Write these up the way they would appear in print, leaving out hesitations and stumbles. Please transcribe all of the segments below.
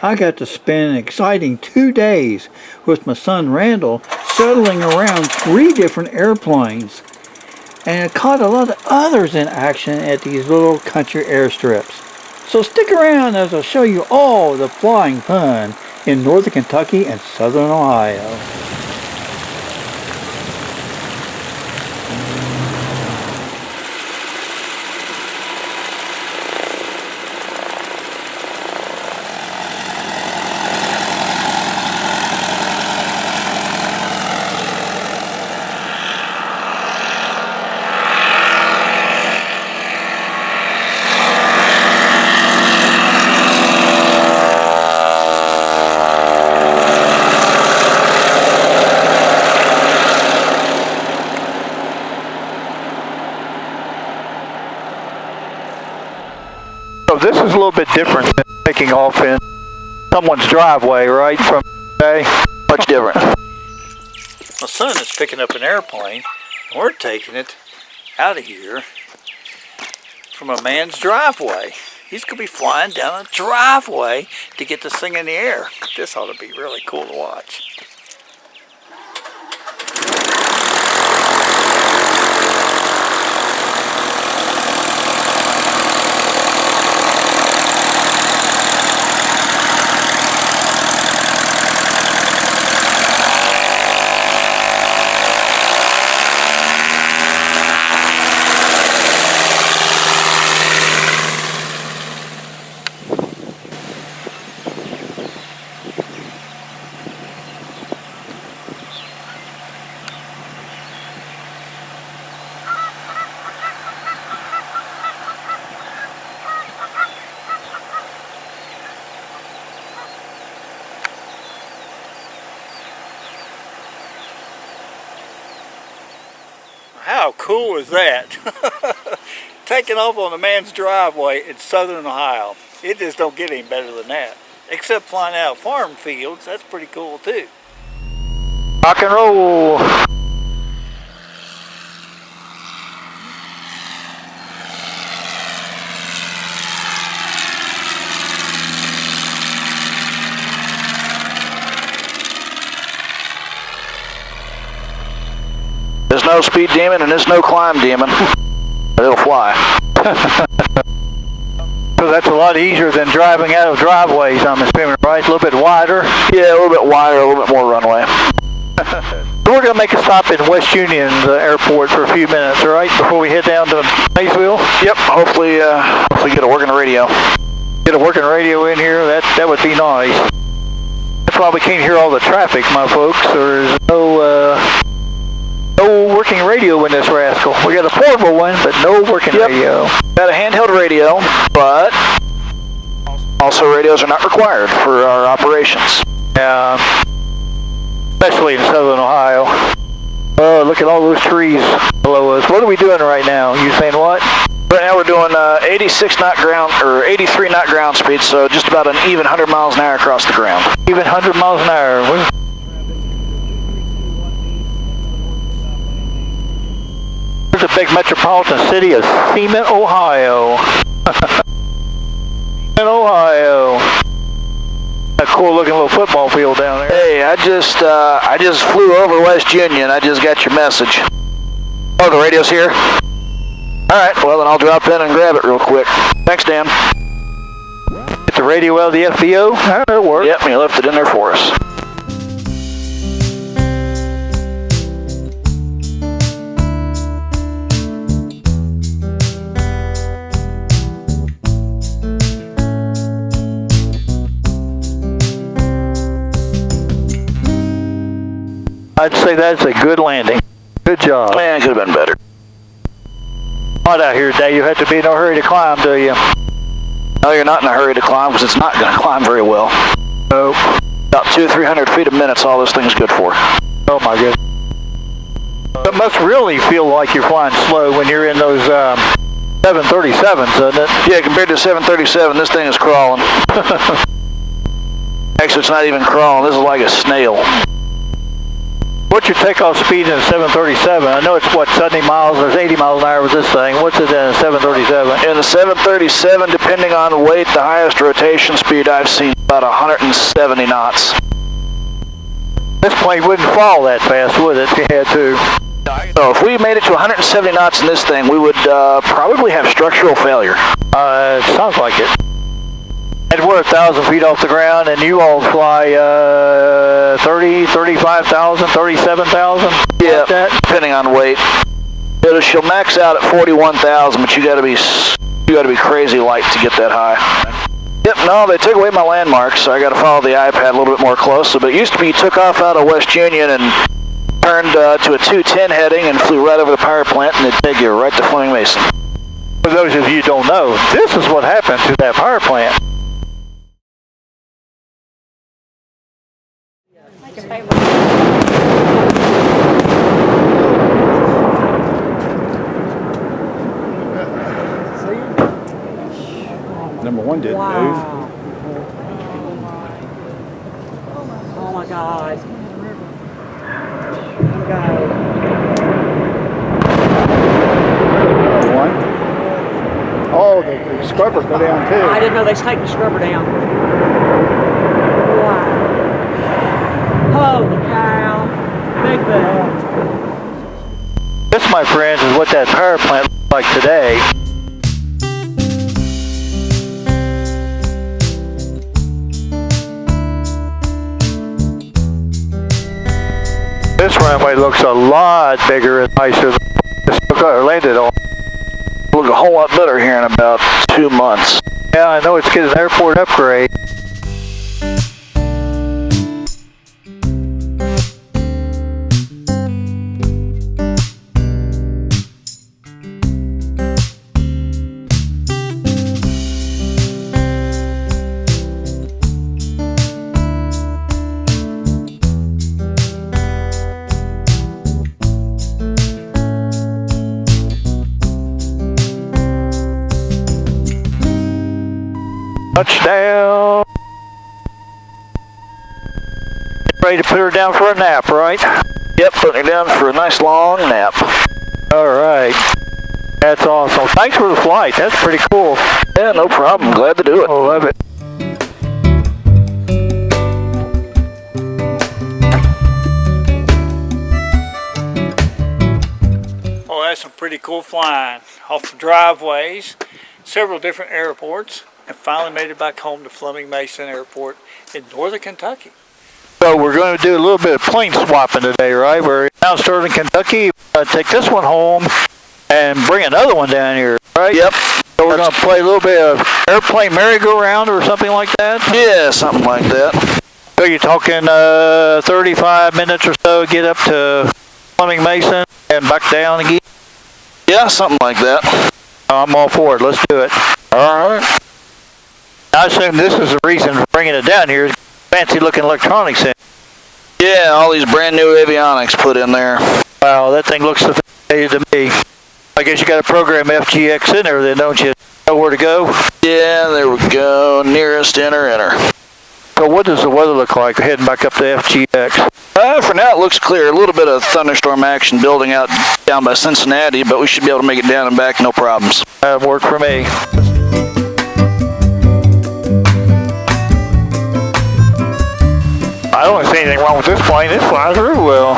I got to spend an exciting 2 days with my son Randall shuttling around 3 different airplanes. And I caught a lot of others in action at these little country airstrips. So stick around as I show you all the flying fun in northern Kentucky and southern Ohio. So this is a little bit different than taking off in someone's driveway, right? From today, much different. My son is picking up an airplane, and we're taking it out of here from a man's driveway. He's going to be flying down a driveway to get this thing in the air. This ought to be really cool to watch. How cool is that? Taking off on a man's driveway in southern Ohio. It just don't get any better than that. Except flying out of farm fields, that's pretty cool too. Rock and roll. There's no speed demon and there's no climb demon. It'll fly. So that's a lot easier than driving out of driveways, I'm assuming, right? A little bit wider? Yeah, a little bit wider, a little bit more runway. So we're going to make a stop in West Union Airport for a few minutes, all right? Before we head down to Maysville? Yep, hopefully get a working radio. Get a working radio in here, that would be nice. That's why we can't hear all the traffic, my folks. There's no working radio in this rascal. We got a portable one, but no working radio. Got a handheld radio, but also radios are not required for our operations. Yeah, especially in southern Ohio. Oh, look at all those trees below us. What are we doing right now? You saying what? Right now we're doing 86 knot ground, or 83 knot ground speed, so just about an even 100 miles an hour across the ground. Even 100 miles an hour. There's a big metropolitan city of Seaman, Ohio. In Ohio. A cool looking little football field down there. Hey, I just flew over West Union. I just got your message. Oh, the radio's here? Alright, well then I'll drop in and grab it real quick. Thanks, Dan. Get the radio out of the FBO? That'll work. Yep, he left it in there for us. I'd say that's a good landing. Good job. Man, it could have been better. Hot out here today. You have to be in no hurry to climb, do you? No, you're not in a hurry to climb because it's not going to climb very well. Nope. About 200 or 300 feet a minute's all this thing's good for. Oh my goodness. It must really feel like you're flying slow when you're in those 737s, doesn't it? Yeah, compared to 737, this thing is crawling. Actually, it's not even crawling. This is like a snail. What's your takeoff speed in a 737? I know it's what, 70 miles, there's 80 miles an hour with this thing. What's it in a 737? In the 737, depending on weight, the highest rotation speed I've seen about 170 knots. This plane wouldn't fall that fast, would it, if you had to? So if we made it to 170 knots in this thing, we would probably have structural failure. It sounds like it. And we're 1,000 feet off the ground, and you all fly 30, 35,000, 37,000? Yeah, like that? Depending on weight. She'll max out at 41,000, but you gotta be crazy light to get that high. Yep, no, they took away my landmarks, so I gotta follow the iPad a little bit more closely. But it used to be you took off out of West Union and turned to a 210 heading and flew right over the power plant, and it'd take you right to Fleming Mason. For those of you who don't know, this is what happened to that power plant. Number one didn't move. Oh my God. One. Oh, the scrubber go down too. I didn't know they take the scrubber down. Wow. Holy cow. Big bell. This, my friends, is what that power plant looks like today. This runway looks a lot bigger and nicer than this landed on. Look a whole lot better here in about 2 months. Yeah, I know it's getting an airport upgrade. Touchdown. Ready to put her down for a nap, right? Yep, putting her down for a nice long nap. All right. That's awesome. Thanks for the flight. That's pretty cool. Yeah, no problem. Glad to do it. I love it. Oh, that's some pretty cool flying. Off the driveways, several different airports, and finally made it back home to Fleming Mason Airport in northern Kentucky. So we're going to do a little bit of plane swapping today, right? We're down in Sterling, Kentucky. Take this one home and bring another one down here, right? Yep. So we're going to play a little bit of airplane merry-go-round or something like that? Yeah, something like that. So you're talking 35 minutes or so, get up to Fleming Mason and back down again? Yeah, something like that. I'm all for it. Let's do it. All right. I assume this is the reason for bringing it down here. Fancy-looking electronics in. Yeah, all these brand new avionics put in there. Wow, that thing looks sophisticated to me. I guess you got to program FGX in there then, don't you? Know where to go? Yeah, there we go. Nearest enter. So what does the weather look like heading back up to FGX? For now it looks clear. A little bit of thunderstorm action building out down by Cincinnati, but we should be able to make it down and back, no problems. That'll work for me. I don't see anything wrong with this plane. It flies through well.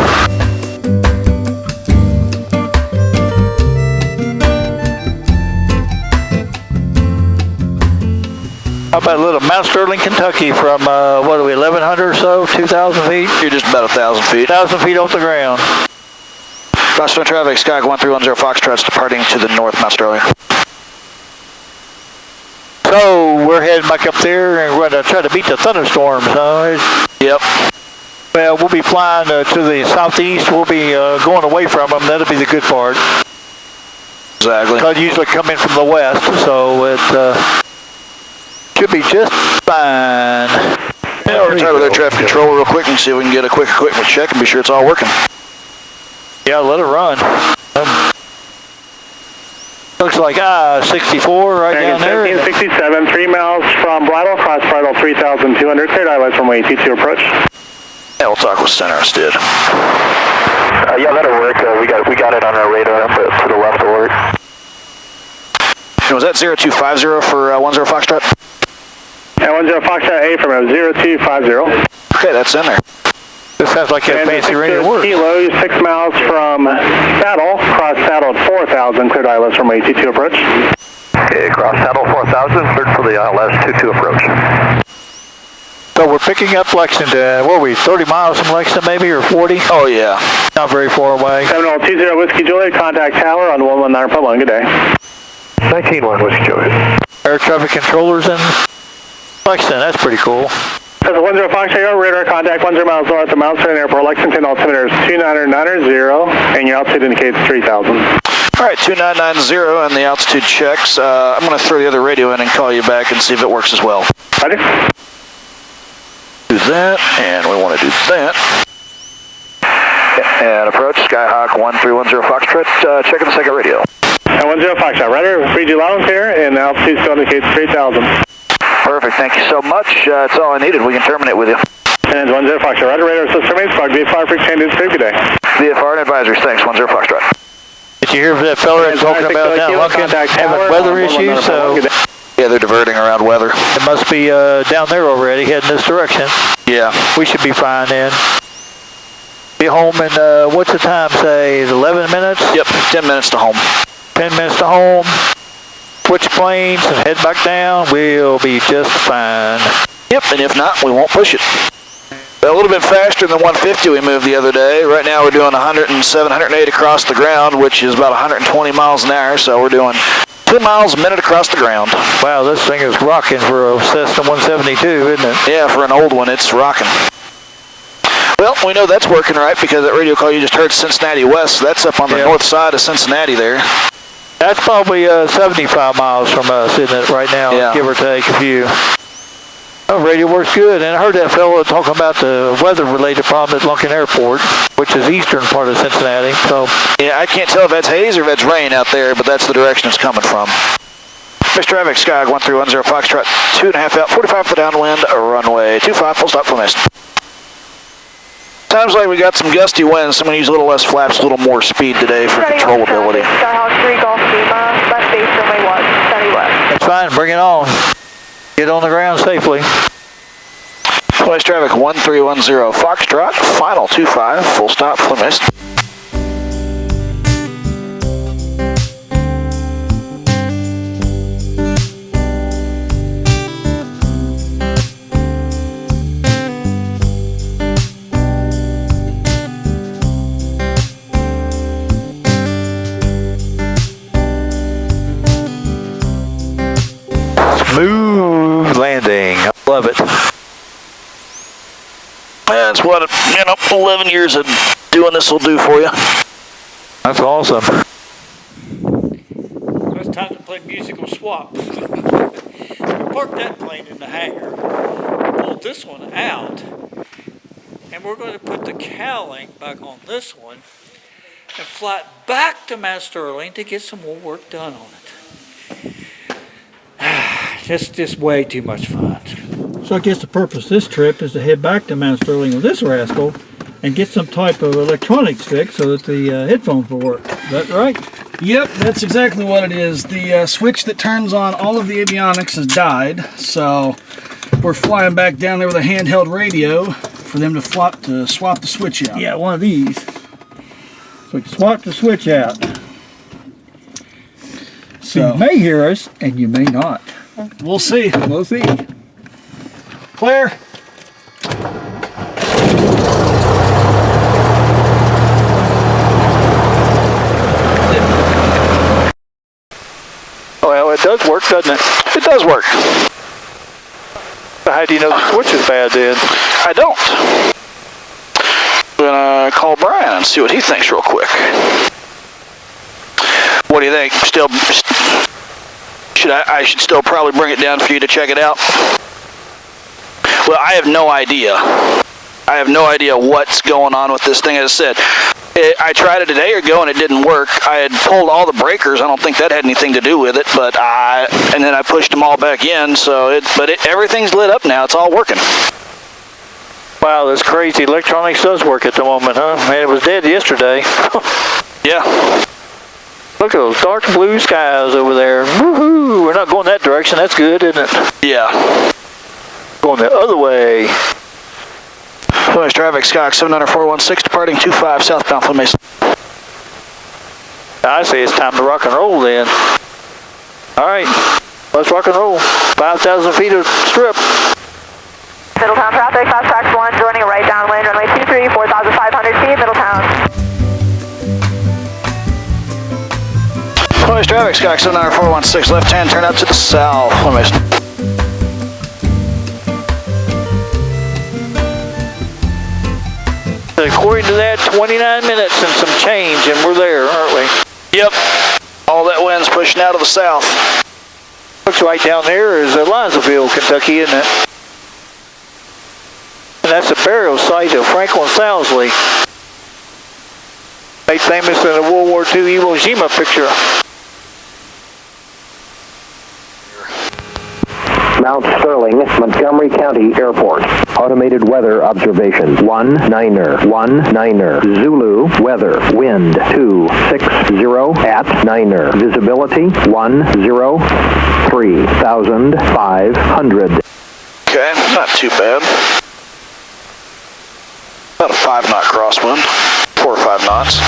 How about a little Mount Sterling, Kentucky from, what are we, 1,100 or so, 2,000 feet? You're just about 1,000 feet. 1,000 feet off the ground. Boston traffic, Sky 1310 Foxtrot's departing to the north, Mount Sterling. So we're heading back up there and we're going to try to beat the thunderstorms, huh? Yep. Well, we'll be flying to the southeast. We'll be going away from them. That'll be the good part. Exactly. Because usually come in from the west, so it should be just fine. Yeah, we're trying to their traffic control real quick and see if we can get a quick equipment check and be sure it's all working. Yeah, let it run. Looks like 64 right down there. 1767, 3 miles from Bridle, cross Bridle 3200, cleared ILS runway 22 approach. Yeah, we'll talk with center instead. Yeah, that'll work. We got it on our radar, but to the left will work. And was that 0250 for 10 Foxtrot? Yeah, 10 Foxtrot A from 0250. Okay, that's in there. This sounds like a fancy radio work. Kilo, 6 miles from Saddle, cross Saddle at 4,000, cleared ILS from AT2 approach. Okay, cross Saddle 4,000, cleared for the ILS 22 approach. So we're picking up Lexington, what are we, 30 miles from Lexington maybe, or 40? Oh, yeah. Not very far away. 7020 Whiskey Juliet, contact tower on 119 Pueblo, good day. 19-1 Whiskey Juliet. Air traffic controllers in Lexington, that's pretty cool. That's a 10 Foxtrot, radar contact 10 miles north of Mount Sterling Airport, Lexington, altimeter is 2990, and your altitude indicates 3,000. All right, 2990, and the altitude checks. I'm going to throw the other radio in and call you back and see if it works as well. Roger. Do that, and we want to do that. And approach, Skyhawk 1310 Foxtrot, checking the second radio. 10 Foxtrot, radar, 3G loud and clear, and altitude still indicates 3,000. Perfect, thank you so much. That's all I needed. We can terminate with you. And 10 Foxtrot, radar system remains fog, VFR frequency and good day. VFR and advisories, thanks, 10 Foxtrot. Did you hear that fella talking about down Lunkin having weather issues? So yeah, they're diverting around weather. It must be down there already, heading this direction. Yeah. We should be fine then. Be home in, what's the time, say, 11 minutes? Yep, 10 minutes to home. 10 minutes to home. Switch planes and head back down. We'll be just fine. Yep, and if not, we won't push it. A little bit faster than the 150 we moved the other day. Right now we're doing 107, 108 across the ground, which is about 120 miles an hour, so we're doing 2 miles a minute across the ground. Wow, this thing is rocking for a Cessna 172, isn't it? Yeah, for an old one, it's rocking. Well, we know that's working right because that radio call you just heard, Cincinnati West, that's up on the north side of Cincinnati there. That's probably 75 miles from us, isn't it, right now, give or take a few. Oh, radio works good, and I heard that fellow talking about the weather-related problem at Lunkin Airport, which is eastern part of Cincinnati, so. Yeah, I can't tell if that's haze or if that's rain out there, but that's the direction it's coming from. Mr. Traffic, Skyhawk 1310 Foxtrot, 2.5 out, 45 for the downwind, runway 25, full stop for mist. Sounds like we got some gusty winds, so I'm going to use a little less flaps, a little more speed today for controllability. Skyhawk 3 Golf Lima, left base runway 1, steady west. That's fine, bring it on. Get on the ground safely. West Traffic 1310 Foxtrot, final 25, full stop for mist. Smooth landing. I love it. That's what, 11 years of doing this will do for you. That's awesome. So it's time to play musical swap. We parked that plane in the hangar, pulled this one out, and we're going to put the cowling back on this one and fly it back to Mount Sterling to get some more work done on it. Just way too much fun. So I guess the purpose of this trip is to head back to Mount Sterling with this rascal and get some type of electronics fixed so that the headphones will work. Is that right? Yep, that's exactly what it is. The switch that turns on all of the avionics has died, so we're flying back down there with a handheld radio for them to swap the switch out. Yeah, one of these. So we can swap the switch out. So you may hear us and you may not. We'll see. We'll see. Clear. Well, it does work, doesn't it? It does work. How do you know the switch is bad then? I don't. I'm gonna call Brian and see what he thinks real quick. What do you think? I should still probably bring it down for you to check it out? Well, I have no idea. I have no idea what's going on with this thing. As I said, I tried it a day ago and it didn't work. I had pulled all the breakers. I don't think that had anything to do with it, and then I pushed them all back in. So everything's lit up now. It's all working. Wow, this crazy electronics does work at the moment, huh? Man, it was dead yesterday. Yeah. Look at those dark blue skies over there. Woohoo! We're not going that direction. That's good, isn't it? Yeah. Going the other way. Noise traffic, Skyhawk 79416, departing 25 southbound from Maysville. I say it's time to rock and roll then. All right, let's rock and roll. 5,000 feet of strip. Middletown traffic, fast track 1, joining a right downwind, runway 23, 4,500 feet, Middletown. Noise traffic, Skyhawk 79416, left hand turn out to the south from Maysville. According to that, 29 minutes and some change, and we're there, aren't we? Yep. All that wind's pushing out of the south. Looks right down there is Elizaville, Kentucky, isn't it? And that's the burial site of Franklin Sowsley, made famous in the World War II Iwo Jima picture. Mount Sterling, Montgomery County Airport. Automated weather observation. 19er. Zulu weather. Wind 260 at 9er. Visibility 103,500. Okay, not too bad. About a 5-knot crosswind. 4 or 5 knots.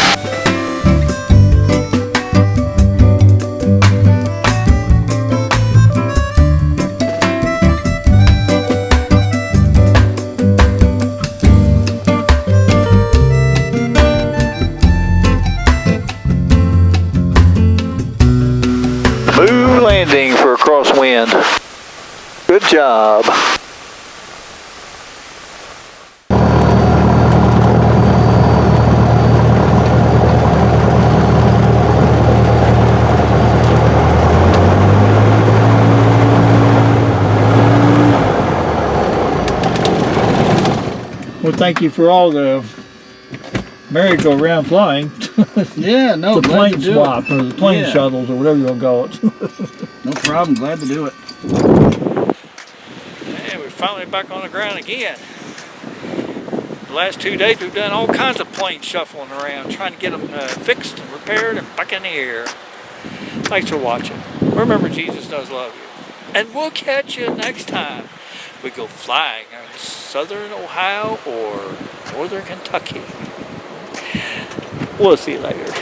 Smooth landing for a crosswind. Good job. Well, thank you for all the merry-go-round flying. Yeah, no, the glad plane to do swap, it. or the plane Yeah. shuttles, or whatever you want to call it. No problem, glad to do it. And we're finally back on the ground again. The last 2 days we've done all kinds of planes shuffling around, trying to get them fixed and repaired and back in the air. Thanks for watching. Remember, Jesus does love you. And we'll catch you next time we go flying in southern Ohio or northern Kentucky. We'll see you later.